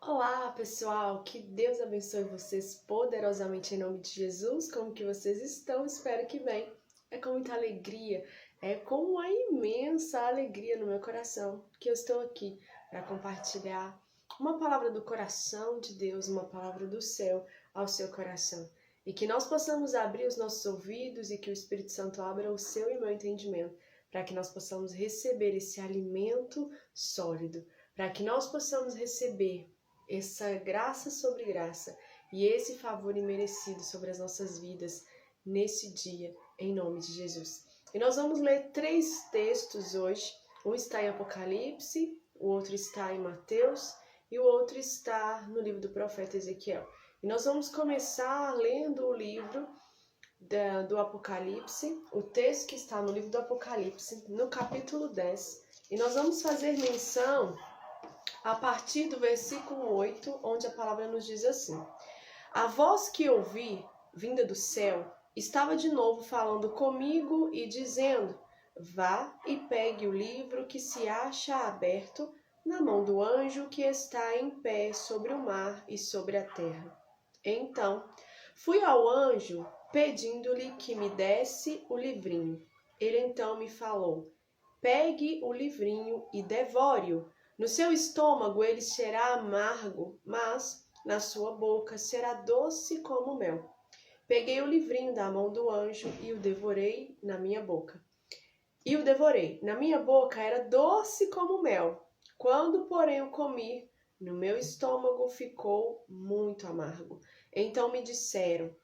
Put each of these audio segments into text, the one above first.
Olá, pessoal! Que Deus abençoe vocês poderosamente em nome de Jesus. Como que vocês estão? Espero que bem. É com muita alegria, é com uma imensa alegria no meu coração que eu estou aqui para compartilhar uma palavra do coração de Deus, uma palavra do céu ao seu coração. E que nós possamos abrir os nossos ouvidos e que o Espírito Santo abra o seu e meu entendimento, para que nós possamos receber esse alimento sólido, para que nós possamos receber essa graça sobre graça e esse favor imerecido sobre as nossas vidas nesse dia, em nome de Jesus. E nós vamos ler 3 textos hoje. Um está em Apocalipse, o outro está em Mateus e o outro está no livro do profeta Ezequiel. E nós vamos começar lendo o livro do Apocalipse, o texto que está no livro do Apocalipse, no capítulo 10. E nós vamos fazer menção a partir do versículo 8, onde a palavra nos diz assim: A voz que ouvi, vinda do céu, estava de novo falando comigo e dizendo: Vá e pegue o livro que se acha aberto na mão do anjo que está em pé sobre o mar e sobre a terra. Então, fui ao anjo pedindo-lhe que me desse o livrinho. Ele então me falou: Pegue o livrinho e devore-o. No seu estômago ele será amargo, mas na sua boca será doce como mel. Peguei o livrinho da mão do anjo e o devorei na minha boca. Na minha boca era doce como mel. Quando, porém, o comi, no meu estômago ficou muito amargo. Então me disseram: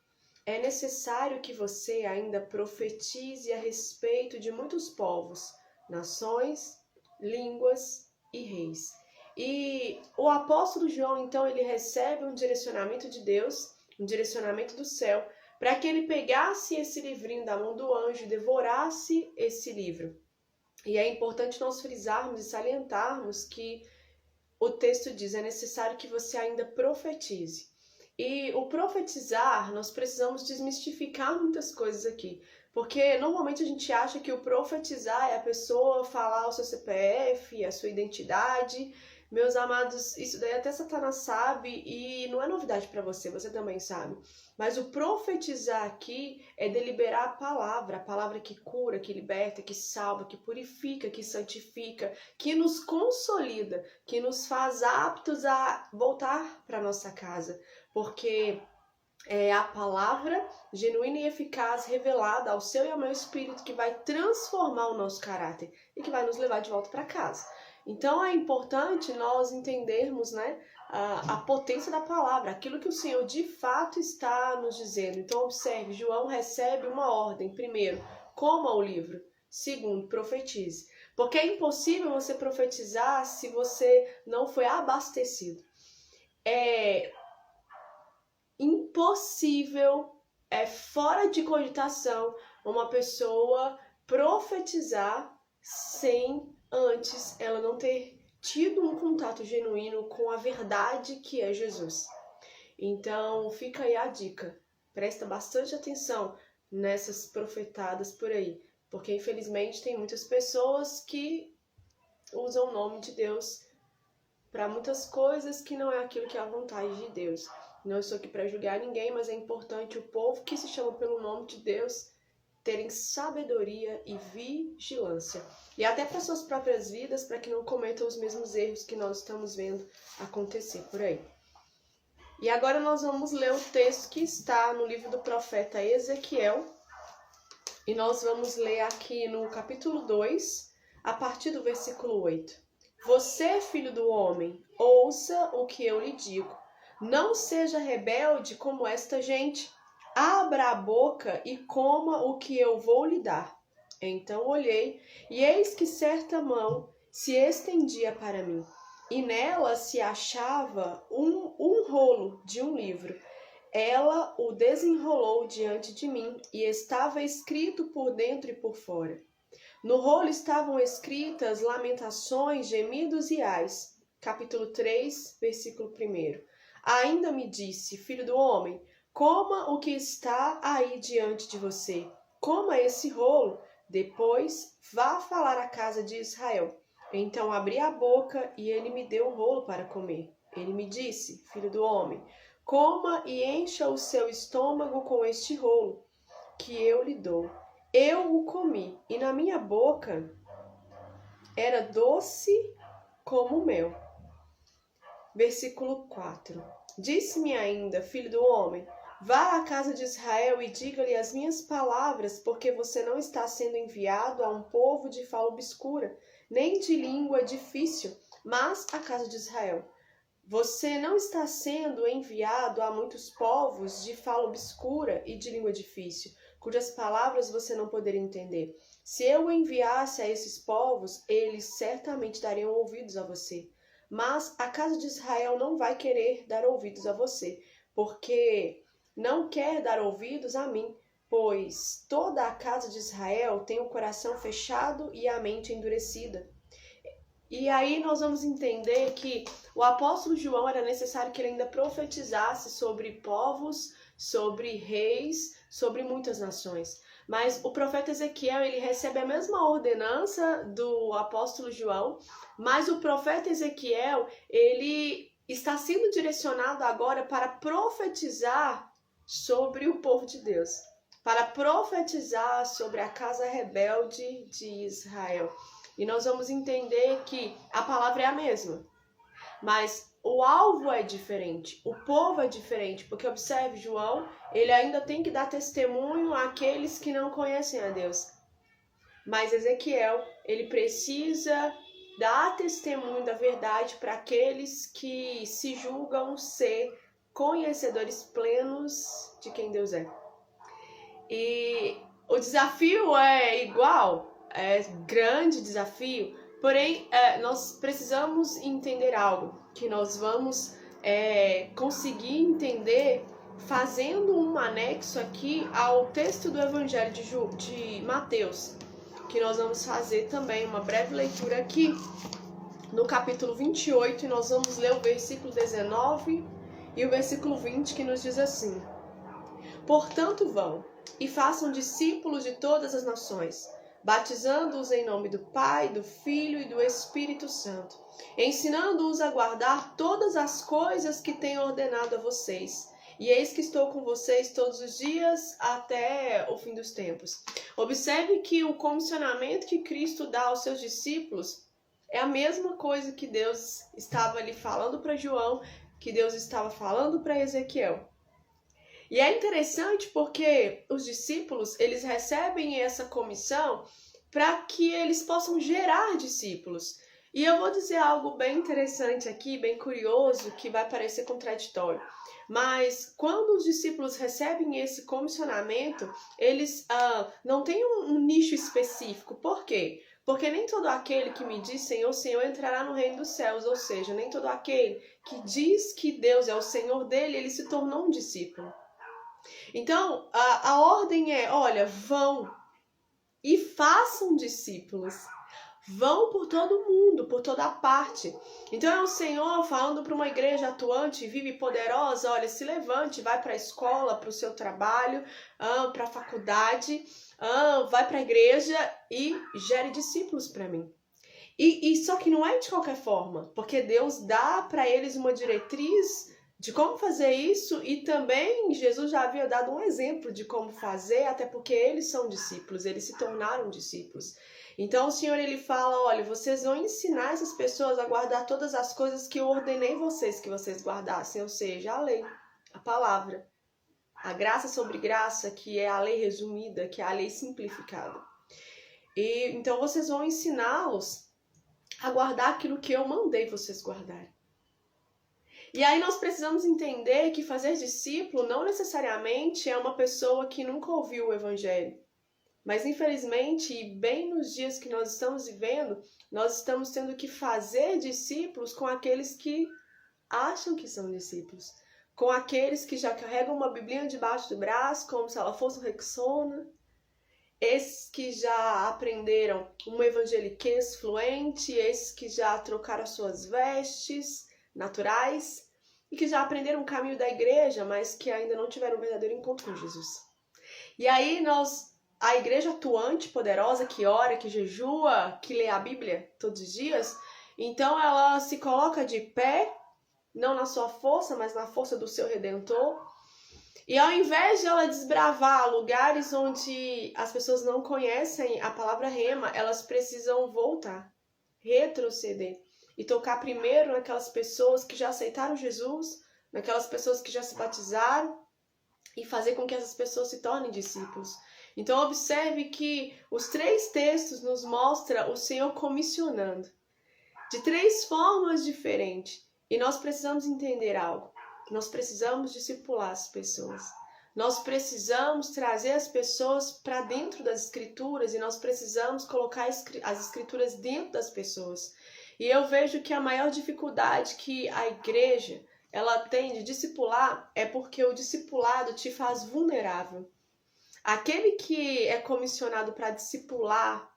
é necessário que você ainda profetize a respeito de muitos povos, nações, línguas e reis. E o apóstolo João, então, ele recebe um direcionamento de Deus, um direcionamento do céu, para que ele pegasse esse livrinho da mão do anjo e devorasse esse livro. E é importante nós frisarmos e salientarmos que o texto diz: é necessário que você ainda profetize. E o profetizar, nós precisamos desmistificar muitas coisas aqui. Porque normalmente a gente acha que o profetizar é a pessoa falar o seu CPF, a sua identidade. Meus amados, isso daí até Satanás sabe e não é novidade para você, você também sabe. Mas o profetizar aqui é deliberar a palavra que cura, que liberta, que salva, que purifica, que santifica, que nos consolida, que nos faz aptos a voltar para nossa casa. Porque é a palavra genuína e eficaz revelada ao seu e ao meu espírito que vai transformar o nosso caráter e que vai nos levar de volta para casa. Então é importante nós entendermos, a potência da palavra, aquilo que o Senhor de fato está nos dizendo. Então observe, João recebe uma ordem. Primeiro, coma o livro. Segundo, profetize. Porque é impossível você profetizar se você não foi abastecido. É impossível, é fora de cogitação uma pessoa profetizar sem antes ela não ter tido um contato genuíno com a verdade que é Jesus. Então fica aí a dica, presta bastante atenção nessas profetadas por aí, porque infelizmente tem muitas pessoas que usam o nome de Deus para muitas coisas que não é aquilo que é a vontade de Deus. Não estou aqui para julgar ninguém, mas é importante o povo que se chama pelo nome de Deus terem sabedoria e vigilância. E até para suas próprias vidas, para que não cometam os mesmos erros que nós estamos vendo acontecer por aí. E agora nós vamos ler o texto que está no livro do profeta Ezequiel. E nós vamos ler aqui no capítulo 2, a partir do versículo 8. Você, filho do homem, ouça o que eu lhe digo. Não seja rebelde como esta gente. Abra a boca e coma o que eu vou lhe dar. Então olhei, e eis que certa mão se estendia para mim, e nela se achava um rolo de um livro. Ela o desenrolou diante de mim, e estava escrito por dentro e por fora. No rolo estavam escritas lamentações, gemidos e ais. Capítulo 3, versículo 1. Ainda me disse: filho do homem, coma o que está aí diante de você. Coma esse rolo. Depois vá falar à casa de Israel. Então abri a boca e ele me deu o rolo para comer. Ele me disse, filho do homem, coma e encha o seu estômago com este rolo que eu lhe dou. Eu o comi, e na minha boca era doce como mel. Versículo 4. Disse-me ainda, filho do homem, vá à casa de Israel e diga-lhe as minhas palavras, porque você não está sendo enviado a um povo de fala obscura, nem de língua difícil, mas à casa de Israel. Você não está sendo enviado a muitos povos de fala obscura e de língua difícil, cujas palavras você não poderia entender. Se eu o enviasse a esses povos, eles certamente dariam ouvidos a você. Mas a casa de Israel não vai querer dar ouvidos a você, porque não quer dar ouvidos a mim, pois toda a casa de Israel tem o coração fechado e a mente endurecida. E aí nós vamos entender que o apóstolo João era necessário que ele ainda profetizasse sobre povos, sobre reis, sobre muitas nações. Mas o profeta Ezequiel, ele recebe a mesma ordenança do apóstolo João, mas o profeta Ezequiel, ele está sendo direcionado agora para profetizar sobre o povo de Deus, para profetizar sobre a casa rebelde de Israel. E nós vamos entender que a palavra é a mesma, mas o alvo é diferente, o povo é diferente, porque observe, João, ele ainda tem que dar testemunho àqueles que não conhecem a Deus. Mas Ezequiel, ele precisa dar testemunho da verdade para aqueles que se julgam ser conhecedores plenos de quem Deus é. E o desafio é igual, é grande desafio, porém nós precisamos entender algo que nós vamos conseguir entender fazendo um anexo aqui ao texto do Evangelho de Mateus, que nós vamos fazer também uma breve leitura aqui no capítulo 28, e nós vamos ler o versículo 19 e o versículo 20, que nos diz assim: Portanto, vão e façam discípulos de todas as nações, batizando-os em nome do Pai, do Filho e do Espírito Santo, ensinando-os a guardar todas as coisas que tenho ordenado a vocês. E eis que estou com vocês todos os dias até o fim dos tempos. Observe que o comissionamento que Cristo dá aos seus discípulos é a mesma coisa que Deus estava ali falando para João, que Deus estava falando para Ezequiel. E é interessante porque os discípulos, eles recebem essa comissão para que eles possam gerar discípulos. E eu vou dizer algo bem interessante aqui, bem curioso, que vai parecer contraditório. Mas quando os discípulos recebem esse comissionamento, eles não têm um nicho específico. Por quê? Porque nem todo aquele que me diz Senhor, Senhor entrará no reino dos céus. Ou seja, nem todo aquele que diz que Deus é o Senhor dele, ele se tornou um discípulo. Então, a ordem é, olha, vão e façam discípulos. Vão por todo mundo, por toda parte. Então é o Senhor falando para uma igreja atuante, viva e poderosa, olha, se levante, vai para a escola, para o seu trabalho, para a faculdade, vai para a igreja e gere discípulos para mim. E só que não é de qualquer forma, porque Deus dá para eles uma diretriz de como fazer isso, e também Jesus já havia dado um exemplo de como fazer, até porque eles são discípulos, eles se tornaram discípulos. Então o Senhor, ele fala, olha, vocês vão ensinar essas pessoas a guardar todas as coisas que eu ordenei vocês que vocês guardassem, ou seja, a lei, a palavra, a graça sobre graça, que é a lei resumida, que é a lei simplificada. E então vocês vão ensiná-los a guardar aquilo que eu mandei vocês guardarem. E aí nós precisamos entender que fazer discípulo não necessariamente é uma pessoa que nunca ouviu o Evangelho. Mas infelizmente, e bem nos dias que nós estamos vivendo, nós estamos tendo que fazer discípulos com aqueles que acham que são discípulos. Com aqueles que já carregam uma Biblinha debaixo do braço, como se ela fosse um Rexona. Esses que já aprenderam um evangeliquez fluente, esses que já trocaram as suas vestes naturais e que já aprenderam o caminho da igreja, mas que ainda não tiveram um verdadeiro encontro com Jesus. E aí a igreja atuante, poderosa, que ora, que jejua, que lê a Bíblia todos os dias, então ela se coloca de pé não na sua força, mas na força do seu Redentor. E ao invés de ela desbravar lugares onde as pessoas não conhecem a palavra rema, elas precisam voltar, retroceder e tocar primeiro naquelas pessoas que já aceitaram Jesus, naquelas pessoas que já se batizaram e fazer com que essas pessoas se tornem discípulos. Então observe que os 3 textos nos mostram o Senhor comissionando de 3 formas diferentes. E nós precisamos entender algo. Nós precisamos discipular as pessoas. Nós precisamos trazer as pessoas para dentro das escrituras e nós precisamos colocar as escrituras dentro das pessoas. E eu vejo que a maior dificuldade que a igreja ela tem de discipular é porque o discipulado te faz vulnerável. Aquele que é comissionado para discipular,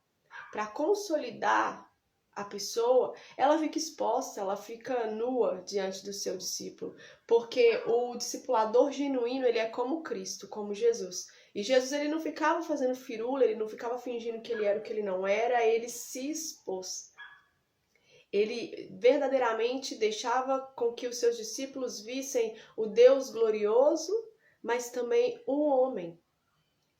para consolidar a pessoa, ela fica exposta, ela fica nua diante do seu discípulo, porque o discipulador genuíno, ele é como Cristo, como Jesus. E Jesus, ele não ficava fazendo firula, ele não ficava fingindo que ele era o que ele não era, ele se expôs. Ele verdadeiramente deixava com que os seus discípulos vissem o Deus glorioso, mas também o homem,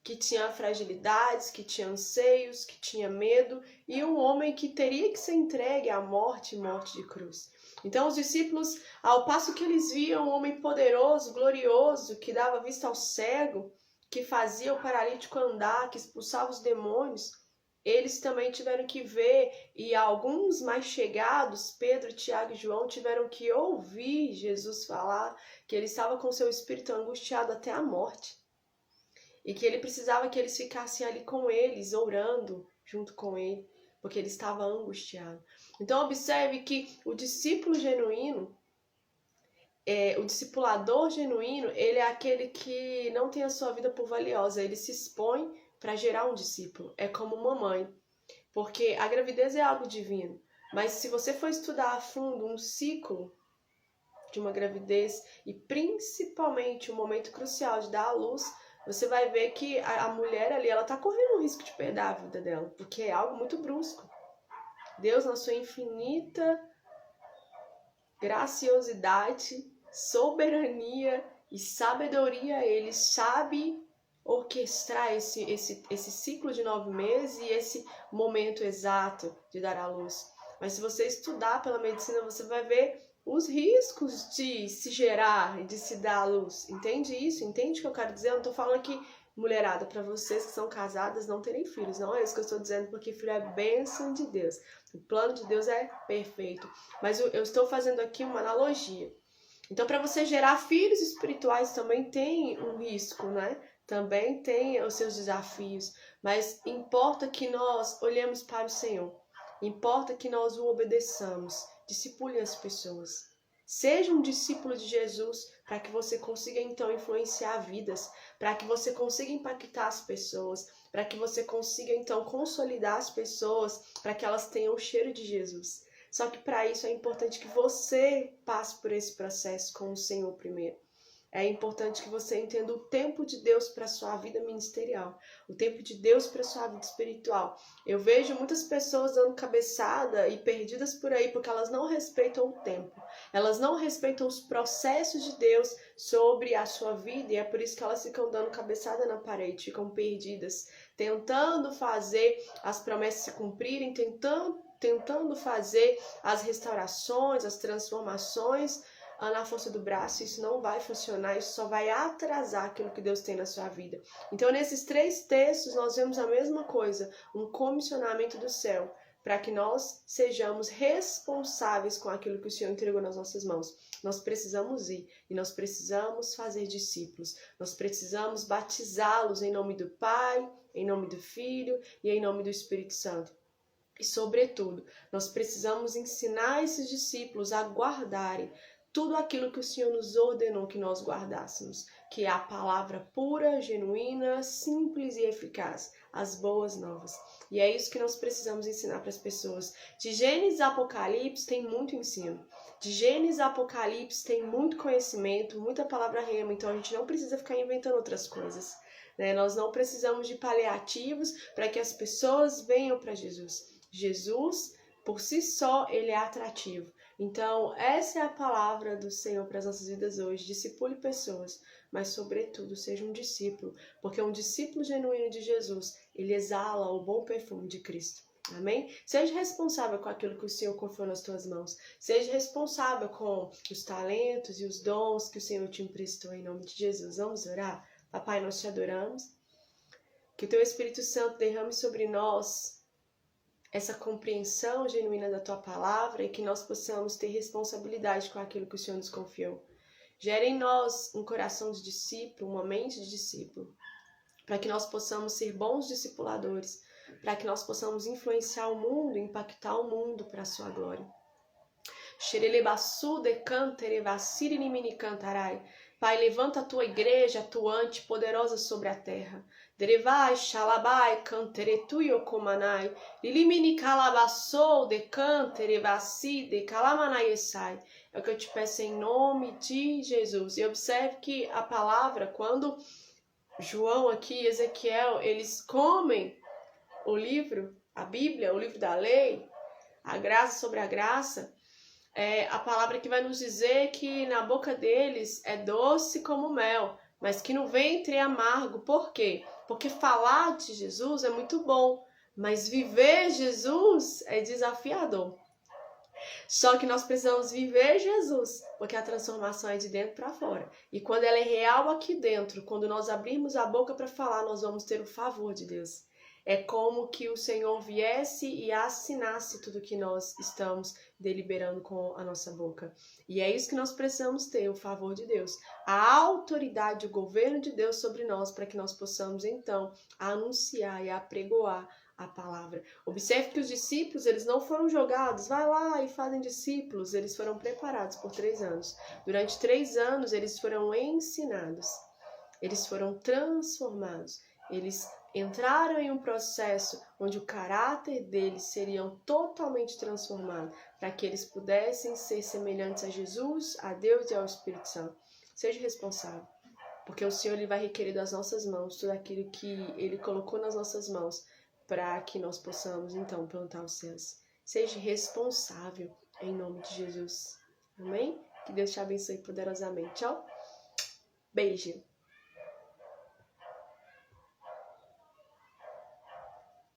que tinha fragilidades, que tinha anseios, que tinha medo, e um homem que teria que ser entregue à morte de cruz. Então os discípulos, ao passo que eles viam um homem poderoso, glorioso, que dava vista ao cego, que fazia o paralítico andar, que expulsava os demônios, eles também tiveram que ver, e alguns mais chegados, Pedro, Tiago e João, tiveram que ouvir Jesus falar que ele estava com seu espírito angustiado até a morte. E que ele precisava que eles ficassem ali com eles, orando junto com ele, porque ele estava angustiado. Então observe que o discípulo genuíno, o discipulador genuíno, ele é aquele que não tem a sua vida por valiosa, ele se expõe para gerar um discípulo. É como uma mãe, porque a gravidez é algo divino, mas se você for estudar a fundo um ciclo de uma gravidez e principalmente o momento crucial de dar à luz, você vai ver que a mulher ali, ela tá correndo o risco de perder a vida dela, porque é algo muito brusco. Deus, na sua infinita graciosidade, soberania e sabedoria, ele sabe orquestrar esse ciclo de 9 meses e esse momento exato de dar à luz. Mas se você estudar pela medicina, você vai ver os riscos de se gerar e de se dar à luz. Entende isso? Entende o que eu quero dizer? Eu não tô falando aqui, mulherada, para vocês que são casadas não terem filhos. Não é isso que eu estou dizendo, porque filho é bênção de Deus. O plano de Deus é perfeito. Mas eu estou fazendo aqui uma analogia. Então, para você gerar filhos espirituais também tem um risco, né? Também tem os seus desafios. Mas importa que nós olhemos para o Senhor. Importa que nós o obedeçamos. Discipule as pessoas. Seja um discípulo de Jesus para que você consiga então influenciar vidas, para que você consiga impactar as pessoas, para que você consiga então consolidar as pessoas, para que elas tenham o cheiro de Jesus. Só que para isso é importante que você passe por esse processo com o Senhor primeiro. É importante que você entenda o tempo de Deus para a sua vida ministerial, o tempo de Deus para a sua vida espiritual. Eu vejo muitas pessoas dando cabeçada e perdidas por aí porque elas não respeitam o tempo. Elas não respeitam os processos de Deus sobre a sua vida e é por isso que elas ficam dando cabeçada na parede, ficam perdidas, tentando fazer as promessas se cumprirem, tentando fazer as restaurações, as transformações na força do braço. Isso não vai funcionar, isso só vai atrasar aquilo que Deus tem na sua vida. Então, nesses 3 textos, nós vemos a mesma coisa, um comissionamento do céu, para que nós sejamos responsáveis com aquilo que o Senhor entregou nas nossas mãos. Nós precisamos ir e nós precisamos fazer discípulos. Nós precisamos batizá-los em nome do Pai, em nome do Filho e em nome do Espírito Santo. E, sobretudo, nós precisamos ensinar esses discípulos a guardarem tudo aquilo que o Senhor nos ordenou que nós guardássemos, que é a palavra pura, genuína, simples e eficaz, as boas novas. E é isso que nós precisamos ensinar para as pessoas. De Gênesis a Apocalipse tem muito ensino. De Gênesis a Apocalipse tem muito conhecimento, muita palavra rema, então a gente não precisa ficar inventando outras coisas. Nós não precisamos de paliativos para que as pessoas venham para Jesus. Jesus, por si só, ele é atrativo. Então, essa é a palavra do Senhor para as nossas vidas hoje. Discipule pessoas, mas sobretudo seja um discípulo, porque um discípulo genuíno de Jesus, ele exala o bom perfume de Cristo. Amém? Seja responsável com aquilo que o Senhor confiou nas tuas mãos. Seja responsável com os talentos e os dons que o Senhor te emprestou em nome de Jesus. Vamos orar? Papai, nós te adoramos. Que o teu Espírito Santo derrame sobre nós essa compreensão genuína da tua palavra e que nós possamos ter responsabilidade com aquilo que o Senhor nos confiou. Gere em nós um coração de discípulo, uma mente de discípulo, para que nós possamos ser bons discipuladores, para que nós possamos influenciar o mundo, impactar o mundo para a sua glória. Pai, levanta a tua igreja atuante, poderosa sobre a terra. Derevai, Shalabai, Canteretuyo Komanai, Lilimini Calabassou, de Canterevasi, de Kalamanaiesai. É o que eu te peço em nome de Jesus. E observe que a palavra, quando João aqui, Ezequiel, eles comem o livro, a Bíblia, o livro da lei, a graça sobre a graça, a palavra que vai nos dizer que na boca deles é doce como mel, mas que no ventre é amargo. Por quê? Porque falar de Jesus é muito bom, mas viver Jesus é desafiador. Só que nós precisamos viver Jesus, porque a transformação é de dentro para fora. E quando ela é real aqui dentro, quando nós abrirmos a boca para falar, nós vamos ter o favor de Deus. É como que o Senhor viesse e assinasse tudo que nós estamos deliberando com a nossa boca. E é isso que nós precisamos ter, o favor de Deus. A autoridade, o governo de Deus sobre nós, para que nós possamos, então, anunciar e apregoar a palavra. Observe que os discípulos, eles não foram jogados, vai lá e fazem discípulos. Eles foram preparados por 3 anos. Durante 3 anos, eles foram ensinados. Eles foram transformados. Eles entraram em um processo onde o caráter deles seria totalmente transformado, para que eles pudessem ser semelhantes a Jesus, a Deus e ao Espírito Santo. Seja responsável, porque o Senhor ele vai requerer das nossas mãos tudo aquilo que Ele colocou nas nossas mãos, para que nós possamos, então, plantar os céus. Seja responsável, em nome de Jesus. Amém? Que Deus te abençoe poderosamente. Tchau. Beijo.